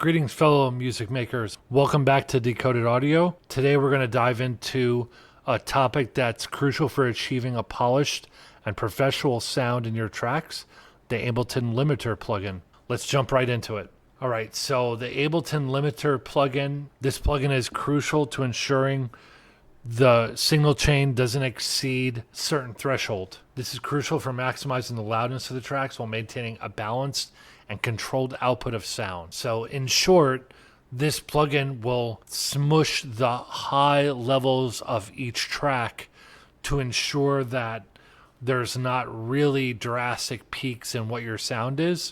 Greetings, fellow music makers. Welcome back to Decoded Audio. Today we're going to dive into a topic that's crucial for achieving a polished and professional sound in your tracks, the Ableton Limiter plugin. Let's jump right into it. All right, so the Ableton Limiter plugin, this plugin is crucial to ensuring the signal chain doesn't exceed certain threshold. This is crucial for maximizing the loudness of the tracks while maintaining a balanced and controlled output of sound. So in short, this plugin will smush the high levels of each track to ensure that there's not really drastic peaks in what your sound is,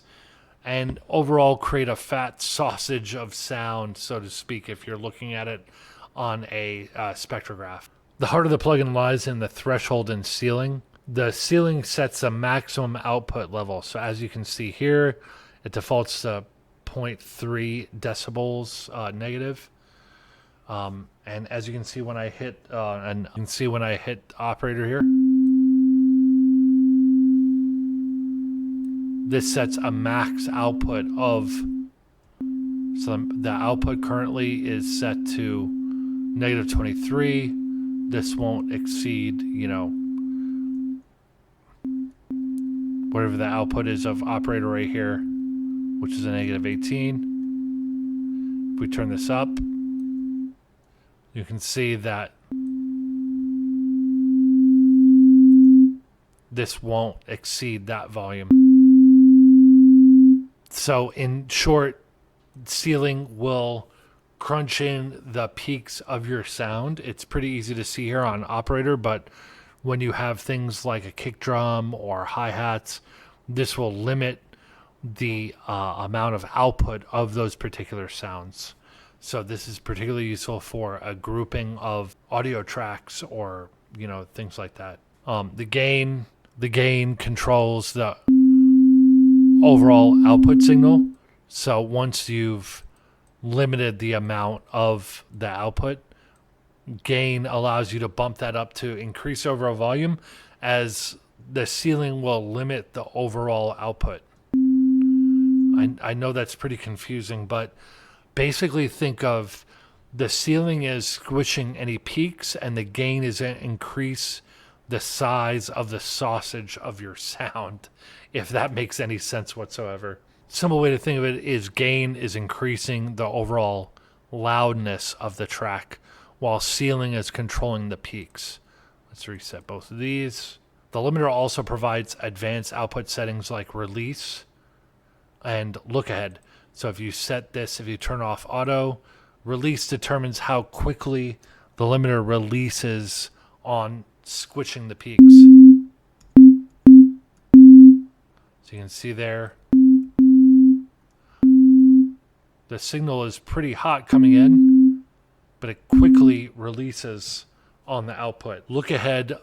and overall create a fat sausage of sound, so to speak, if you're looking at it on a spectrograph. The heart of the plugin lies in the threshold and ceiling. The ceiling sets a maximum output level. So as you can see here, it defaults to 0.3 decibels negative. And as you can see when I hit operator here, this sets a max output of, so the output currently is set to negative 23. This won't exceed, whatever the output is of operator right here, which is a negative 18. If we turn this up, you can see that this won't exceed that volume. So in short, ceiling will crunch in the peaks of your sound. It's pretty easy to see here on operator, but when you have things like a kick drum or hi-hats, this will limit the amount of output of those particular sounds. So this is particularly useful for a grouping of audio tracks or things like that. The gain controls the overall output signal. So once you've limited the amount of the output, gain allows you to bump that up to increase overall volume, as the ceiling will limit the overall output. I know that's pretty confusing, but basically think of the ceiling as squishing any peaks and the gain is increase the size of the sausage of your sound, if that makes any sense whatsoever. Simple way to think of it is gain is increasing the overall loudness of the track, while ceiling is controlling the peaks. Let's reset both of these. The limiter also provides advanced output settings like release and look ahead. So if you set this, if you turn off auto, release determines how quickly the limiter releases on squishing the peaks. So you can see there, the signal is pretty hot coming in, but it quickly releases on the output. Look ahead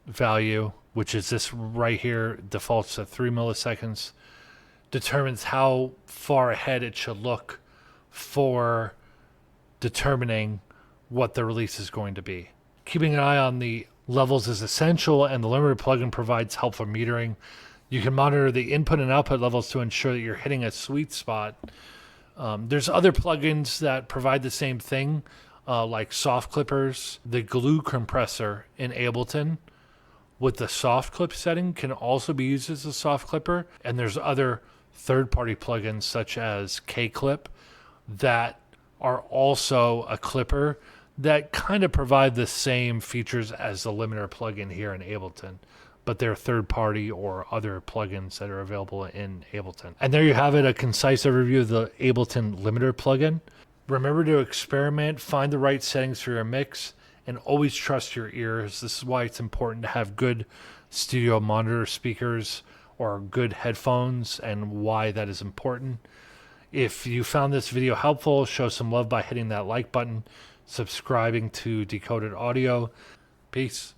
value, which is this right here, defaults to 3 milliseconds, determines how far ahead it should look for determining what the release is going to be. Keeping an eye on the levels is essential, and the limiter plugin provides helpful metering. You can monitor the input and output levels to ensure that you're hitting a sweet spot. There's other plugins that provide the same thing, like soft clippers. The glue compressor in Ableton with the soft clip setting can also be used as a soft clipper, and there's other third-party plugins such as K-Clip that are also a clipper that kind of provide the same features as the limiter plugin here in Ableton, but they're third-party or other plugins that are available in Ableton. And there you have it, a concise overview of the Ableton limiter plugin. Remember to experiment, find the right settings for your mix, and always trust your ears. This is why it's important to have good studio monitor speakers or good headphones, and why that is important. If you found this video helpful, show some love by hitting that like button, subscribing to Decoded Audio. Peace.